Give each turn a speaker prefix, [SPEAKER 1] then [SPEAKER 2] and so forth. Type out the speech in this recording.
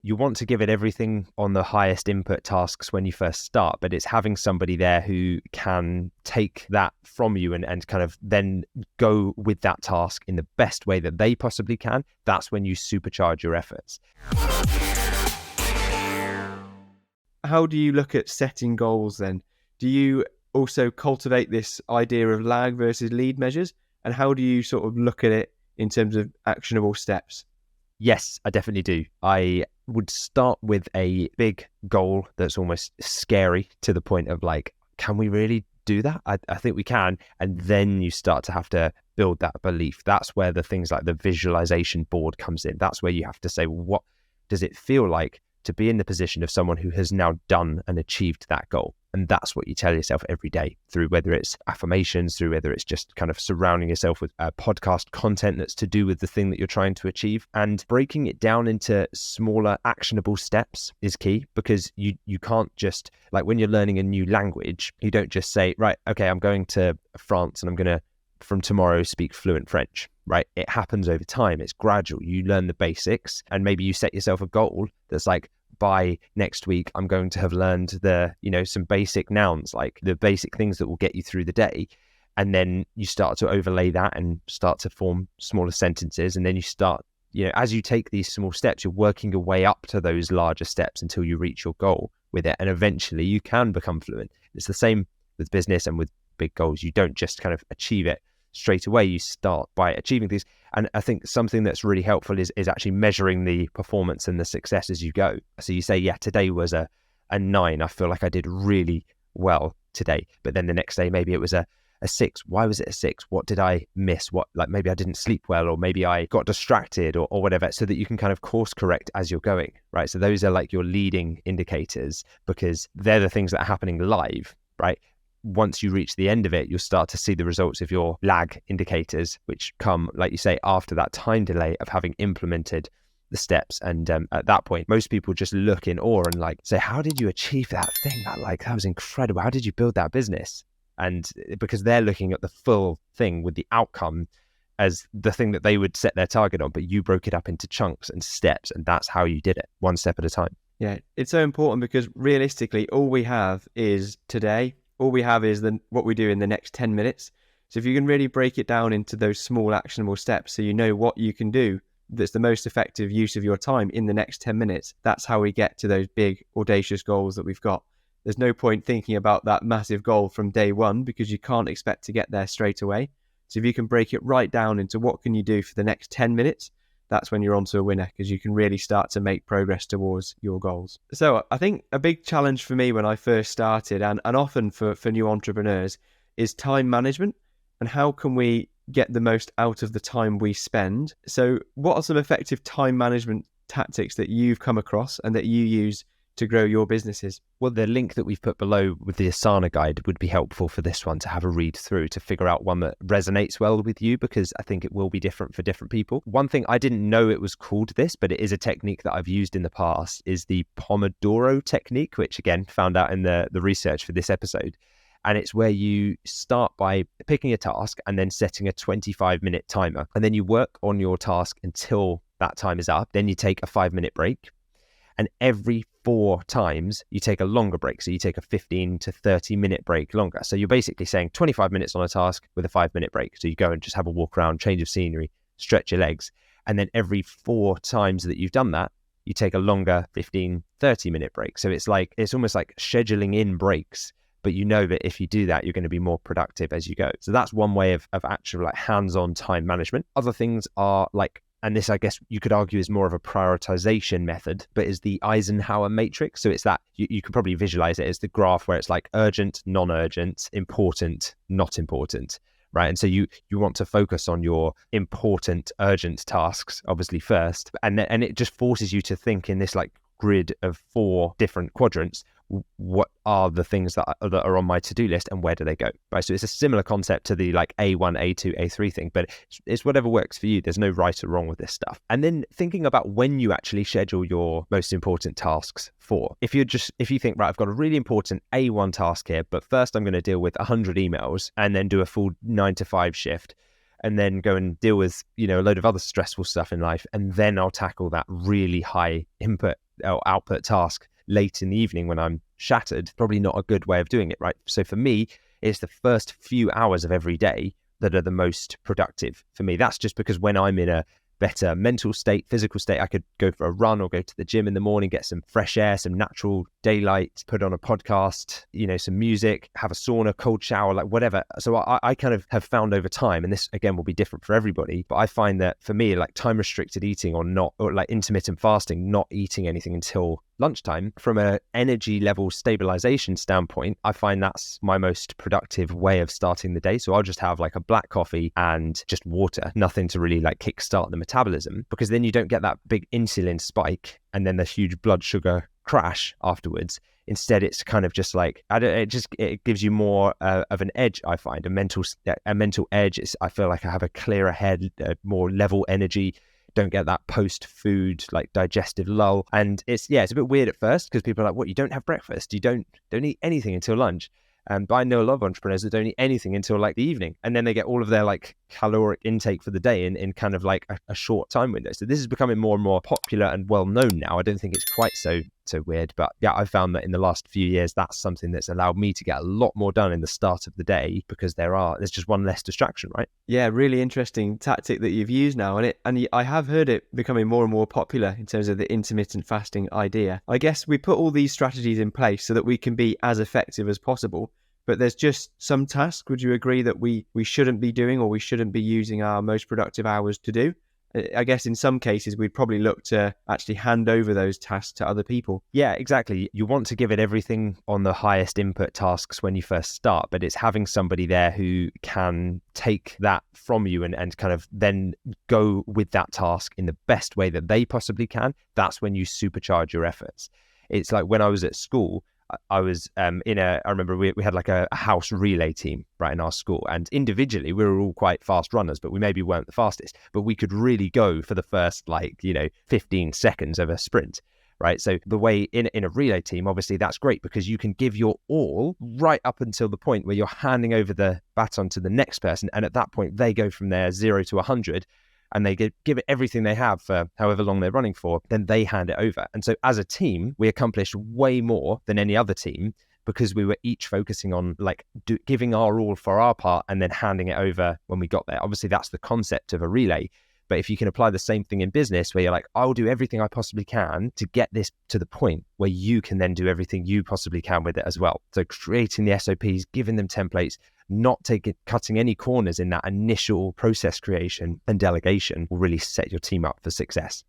[SPEAKER 1] you want to give it everything on the highest input tasks when you first start, but it's having somebody there who can take that from you and kind of then go with that task in the best way that they possibly can. That's when you supercharge your efforts.
[SPEAKER 2] How do you look at setting goals then? Do you also cultivate this idea of lag versus lead measures? And how do you sort of look at it in terms of actionable steps?
[SPEAKER 1] Yes, I definitely do. I would start with a big goal that's almost scary to the point of like, can we really do that? I think we can. And then you start to have to build that belief. That's where the things like the visualization board comes in. That's where you have to say, well, what does it feel like to be in the position of someone who has now done and achieved that goal? And that's what you tell yourself every day, through whether it's affirmations, through whether it's just kind of surrounding yourself with podcast content that's to do with the thing that you're trying to achieve. And breaking it down into smaller actionable steps is key, because you can't just, like when you're learning a new language, you don't just say, right, okay, I'm going to France and I'm going to, from tomorrow, speak fluent French, right? It happens over time. It's gradual. You learn the basics, and maybe you set yourself a goal that's like, by next week, I'm going to have learned some basic nouns, like the basic things that will get you through the day. And then you start to overlay that and start to form smaller sentences. And then you start, as you take these small steps, you're working your way up to those larger steps until you reach your goal with it. And eventually you can become fluent. It's the same with business and with big goals. You don't just kind of achieve it straight away. You start by achieving these. And I think something that's really helpful is actually measuring the performance and the success as you go. So you say, yeah, today was a 9. I feel like I did really well today. But then the next day, maybe it was a 6. Why was it a 6? What did I miss? Maybe I didn't sleep well, or maybe I got distracted or whatever, so that you can kind of course correct as you're going, right? So those are like your leading indicators, because they're the things that are happening live, right? Once you reach the end of it, you'll start to see the results of your lag indicators, which come, like you say, after that time delay of having implemented the steps. And at that point, most people just look in awe and like say, how did you achieve that thing? That was incredible. How did you build that business? And because they're looking at the full thing with the outcome as the thing that they would set their target on, but you broke it up into chunks and steps, and that's how you did it, one step at a time.
[SPEAKER 2] Yeah, it's so important, because realistically, all we have is today. All we have is what we do in the next 10 minutes. So if you can really break it down into those small actionable steps, so you know what you can do that's the most effective use of your time in the next 10 minutes, that's how we get to those big, audacious goals that we've got. There's no point thinking about that massive goal from day one, because you can't expect to get there straight away. So if you can break it right down into what can you do for the next 10 minutes, that's when you're onto a winner, because you can really start to make progress towards your goals. So I think a big challenge for me when I first started, and often for new entrepreneurs, is time management, and how can we get the most out of the time we spend. So what are some effective time management tactics that you've come across and that you use to grow your businesses?
[SPEAKER 1] Well, the link that we've put below with the Asana guide would be helpful for this one to have a read through, to figure out one that resonates well with you, because I think it will be different for different people. One thing, I didn't know it was called this, but it is a technique that I've used in the past, is the Pomodoro technique, which again, found out in the research for this episode. And it's where you start by picking a task and then setting a 25-minute timer. And then you work on your task until that time is up. Then you take a 5-minute break. And every 4 times you take a longer break. So you take a 15 to 30 minute break longer. So you're basically saying 25 minutes on a task with a 5-minute break. So you go and just have a walk around, change of scenery, stretch your legs. And then every 4 times that you've done that, you take a longer 15, 30 minute break. So it's almost like scheduling in breaks, but you know that if you do that, you're going to be more productive as you go. So that's one way of actual like hands-on time management. Other things are like, and this I guess you could argue is more of a prioritization method, but is the Eisenhower matrix. So it's that, you can probably visualize it as the graph where it's like urgent, non-urgent, important, not important, right? And so you want to focus on your important, urgent tasks, obviously first, and it just forces you to think in this like grid of 4 different quadrants. What are the things that are on my to-do list and where do they go, right? So it's a similar concept to the like A1, A2, A3 thing, but it's whatever works for you. There's no right or wrong with this stuff. And then thinking about when you actually schedule your most important tasks for. If you think, right, I've got a really important A1 task here, but first I'm going to deal with 100 emails and then do a full 9 to 5 shift, and then go and deal with, a load of other stressful stuff in life. And then I'll tackle that really high input or output task late in the evening when I'm shattered, probably not a good way of doing it, right? So for me, it's the first few hours of every day that are the most productive for me. That's just because when I'm in a better mental state, physical state, I could go for a run or go to the gym in the morning, get some fresh air, some natural daylight, put on a podcast, some music, have a sauna, cold shower, like whatever. So I kind of have found over time, and this again will be different for everybody, but I find that for me, like time restricted eating or like intermittent fasting, not eating anything until lunchtime, from an energy level stabilization standpoint, I find that's my most productive way of starting the day. So I'll just have like a black coffee and just water, nothing to really like kickstart the metabolism, because then you don't get that big insulin spike and then the huge blood sugar crash afterwards. Instead, it's kind of just like, it gives you more of an edge, I find, a mental edge. I feel like I have a clearer head, more level energy. Don't get that post-food like digestive lull. And it's a bit weird at first because people are like, what, you don't have breakfast? You don't eat anything until lunch? But I know a lot of entrepreneurs that don't eat anything until like the evening. And then they get all of their like caloric intake for the day in kind of like a short time window. So this is becoming more and more popular and well known now. I don't think it's quite so weird. But yeah, I found that in the last few years, that's something that's allowed me to get a lot more done in the start of the day because there's just one less distraction, right?
[SPEAKER 2] Yeah, really interesting tactic that you've used now. And I have heard it becoming more and more popular in terms of the intermittent fasting idea. I guess we put all these strategies in place so that we can be as effective as possible. But there's just some tasks, would you agree, that we shouldn't be doing or we shouldn't be using our most productive hours to do? I guess in some cases, we'd probably look to actually hand over those tasks to other people.
[SPEAKER 1] Yeah, exactly. You want to give it everything on the highest input tasks when you first start, but it's having somebody there who can take that from you and kind of then go with that task in the best way that they possibly can. That's when you supercharge your efforts. It's like when I was at school, I was I remember we had like a house relay team right in our school, and individually we were all quite fast runners, but we maybe weren't the fastest, but we could really go for the first 15 seconds of a sprint, right? So the way in a relay team, obviously that's great because you can give your all right up until the point where you're handing over the baton to the next person. And at that point they go from their 0 to 100 and they give it everything they have for however long they're running for, then they hand it over. And so as a team, we accomplished way more than any other team because we were each focusing on giving our all for our part and then handing it over when we got there. Obviously, that's the concept of a relay. But if you can apply the same thing in business where you're like, I'll do everything I possibly can to get this to the point where you can then do everything you possibly can with it as well. So creating the SOPs, giving them templates, not cutting any corners in that initial process creation and delegation will really set your team up for success.